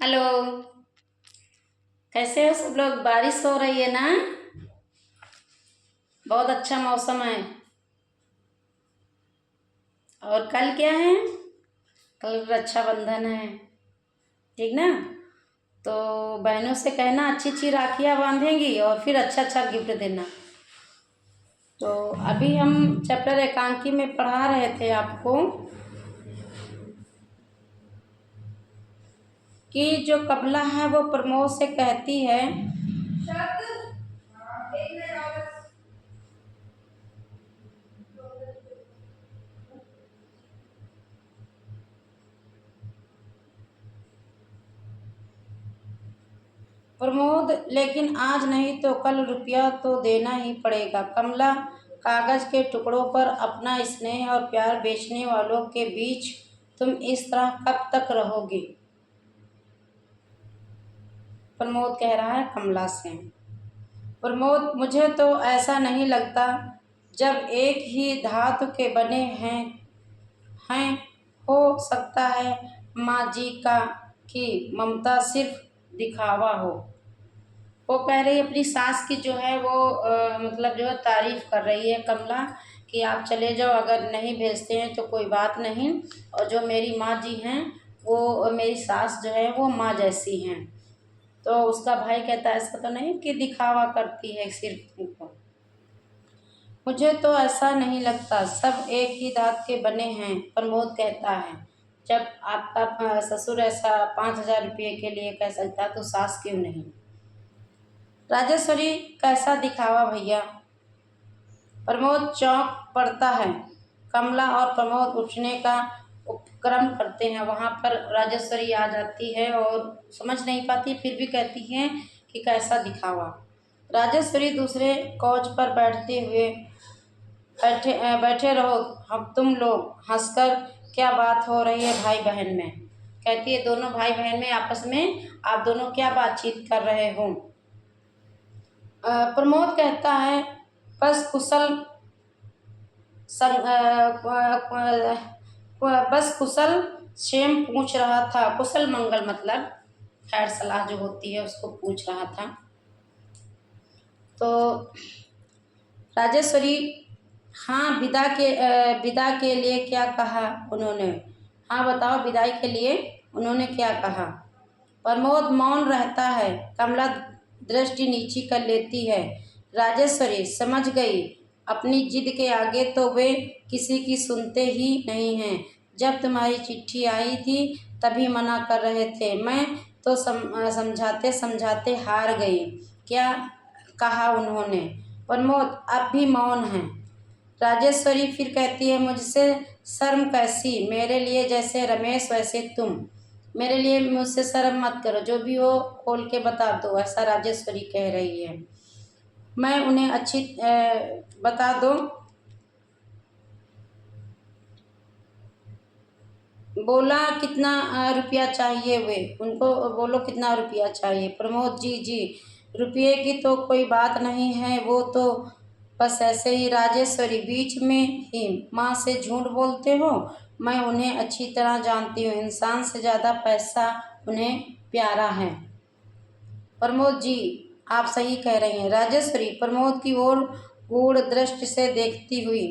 Hello. कैसे हो सब लोग? बारिश हो रही है ना? बहुत अच्छा मौसम है। और कल क्या है? कल रक्षाबंधन है। ठीक ना? तो बहनों से कहना अच्छी अच्छी राखियाँ बांधेंगी और फिर अच्छा अच्छा गिफ्ट देना। तो अभी हम चैप्टर एकांकी में पढ़ा रहे थे आपको कि जो कमला है वो प्रमोद से कहती है। प्रमोद, लेकिन आज नहीं तो कल रुपया तो देना ही पड़ेगा। कमला, कागज के टुकड़ों पर अपना स्नेह और प्यार बेचने वालों के बीच तुम इस तरह कब तक रहोगी? प्रमोद कह रहा है कमला से। प्रमोद, मुझे तो ऐसा नहीं लगता। जब एक ही धातु के बने हैं हो सकता है माँ जी का कि ममता सिर्फ दिखावा हो। वो कह रही अपनी सास की जो है वो मतलब जो है तारीफ कर रही है कमला कि आप चले जाओ, अगर नहीं भेजते हैं तो कोई बात नहीं। और जो मेरी माँ जी हैं वो मेरी सास जो है वो माँ जैसी हैं। तो उसका भाई कहता है ऐसा तो नहीं कि दिखावा करती है सिर्फ तुमको। मुझे तो ऐसा नहीं लगता, सब एक ही धात के बने हैं, प्रमोद कहता है। जब आपका ससुर ऐसा 5,000 रुपये के लिए कह सकता तो सास क्यों नहीं? राजेश्वरी, कैसा दिखावा भैया? प्रमोद चौंक पड़ता है। कमला और प्रमोद उठने का उपक्रम करते हैं। वहाँ पर राजेश्वरी आ जाती है और समझ नहीं पाती, फिर भी कहती हैं कि कैसा दिखावा। राजेश्वरी दूसरे कोच पर बैठे रहो, हम तुम लोग हंसकर क्या बात हो रही है भाई बहन में? कहती है दोनों भाई बहन में आपस में आप दोनों क्या बातचीत कर रहे हो? प्रमोद कहता है बस कुशल बस कुशल क्षेम पूछ रहा था। कुशल मंगल मतलब खैर सलाह जो होती है उसको पूछ रहा था। तो राजेश्वरी, हाँ, विदा के लिए क्या कहा उन्होंने? हाँ बताओ, विदाई के लिए उन्होंने क्या कहा? प्रमोद मौन रहता है। कमला दृष्टि नीची कर लेती है। राजेश्वरी समझ गई, अपनी जिद के आगे तो वे किसी की सुनते ही नहीं हैं। जब तुम्हारी चिट्ठी आई थी तभी मना कर रहे थे, मैं तो समझाते समझाते हार गई। क्या कहा उन्होंने? प्रमोद अब भी मौन है। राजेश्वरी फिर कहती है मुझसे शर्म कैसी? मेरे लिए जैसे रमेश वैसे तुम। मेरे लिए मुझसे शर्म मत करो, जो भी हो खोल के बता दो, ऐसा राजेश्वरी कह रही है। मैं उन्हें अच्छी बता दो। बोला कितना रुपया चाहिए? वे उनको बोलो कितना रुपया चाहिए? प्रमोद जी जी, रुपये की तो कोई बात नहीं है, वो तो बस ऐसे ही। राजेश्वरी बीच में ही, माँ से झूठ बोलते हो? मैं उन्हें अच्छी तरह जानती हूँ, इंसान से ज़्यादा पैसा उन्हें प्यारा है। प्रमोद जी, आप सही कह रही हैं। राजेश्वरी प्रमोद की ओर गूढ़ दृष्टि से देखती हुई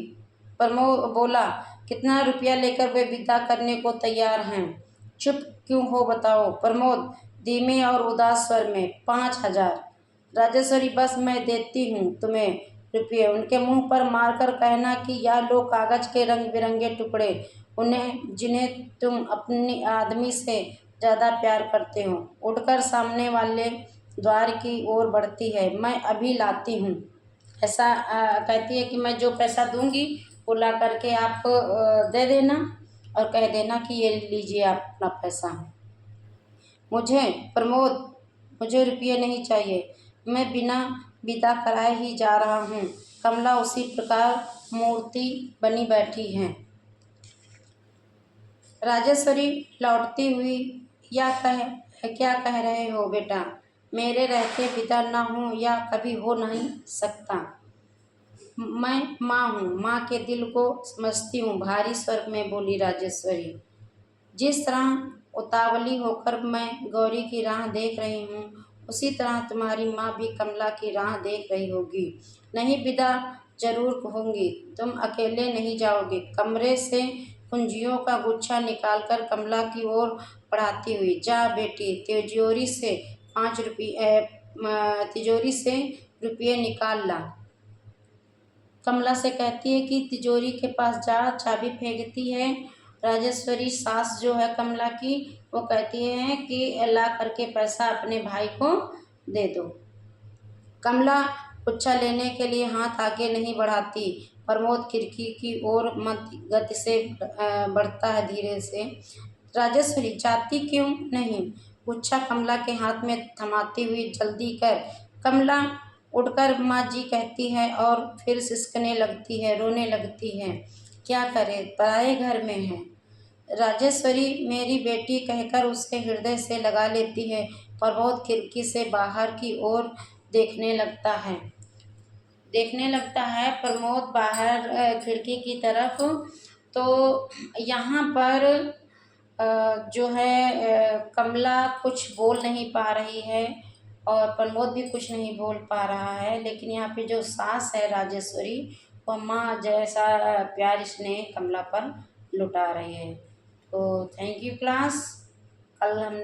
प्रमोद बोला कितना रुपया लेकर वे विदा करने को तैयार हैं? चुप क्यों हो बताओ? प्रमोद धीमे और उदास स्वर में 5,000। राजेश्वरी बस मैं देती हूँ तुम्हें रुपये, उनके मुंह पर मारकर कहना कि यह लो कागज के रंग बिरंगे टुकड़े, उन्हें जिन्हें तुम अपने आदमी से ज़्यादा प्यार करते हो। उठकर सामने वाले द्वार की ओर बढ़ती है। मैं अभी लाती हूँ। ऐसा कहती है कि मैं जो पैसा दूंगी वो ला करके आप दे देना और कह देना कि ये लीजिए आप अपना पैसा। मुझे प्रमोद, मुझे रुपये नहीं चाहिए, मैं बिना विदा कराए ही जा रहा हूँ। कमला उसी प्रकार मूर्ति बनी बैठी है। राजेश्वरी लौटती हुई या क्या कह रहे हो बेटा? मेरे रहते विदा न हो या कभी हो नहीं सकता। मैं माँ हूँ, माँ के दिल को समझती हूँ, भारी स्वर में बोली राजेश्वरी। जिस तरह उतावली होकर मैं गौरी की राह देख रही हूँ, उसी तरह तुम्हारी माँ भी कमला की राह देख रही होगी। नहीं, विदा जरूर होंगी, तुम अकेले नहीं जाओगे। कमरे से कुंजियों का गुच्छा निकालकर कमला की ओर बढ़ाती हुई, जा बेटी, तिजोरी से रुपये निकाल ला। कमला से कहती है कि तिजोरी के पास जा, चाबी फेंकती है। राजेश्वरी सास जो है कमला की, वो कहती है कि ला करके पैसा अपने भाई को दे दो। कमला गुच्छा लेने के लिए हाथ आगे नहीं बढ़ाती। प्रमोद खिड़की की ओर मंद गति से बढ़ता है धीरे से। राजेश्वरी, जाती क्यों नहीं? गुच्छा कमला के हाथ में थमाती हुई जल्दी कर। कमला उठकर माँ जी कहती है और फिर सिसकने लगती है, रोने लगती है। क्या करे, पराए घर में है। राजेश्वरी मेरी बेटी कहकर उसे हृदय से लगा लेती है। प्रमोद खिड़की से बाहर की ओर देखने लगता है प्रमोद बाहर खिड़की की तरफ। तो यहाँ पर जो है कमला कुछ बोल नहीं पा रही है और प्रमोद भी कुछ नहीं बोल पा रहा है, लेकिन यहाँ पे जो सास है राजेश्वरी, वह माँ जैसा प्यार स्नेह कमला पर लुटा रही है। तो थैंक यू क्लास। कल हम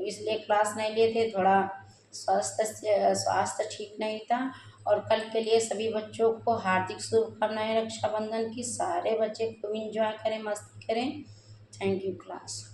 इसलिए क्लास नहीं लिए थे, थोड़ा स्वास्थ्य ठीक नहीं था। और कल के लिए सभी बच्चों को हार्दिक शुभकामनाएं रक्षाबंधन की। सारे बच्चे खूब इंजॉय करें, मस्ती करें। Thank you class.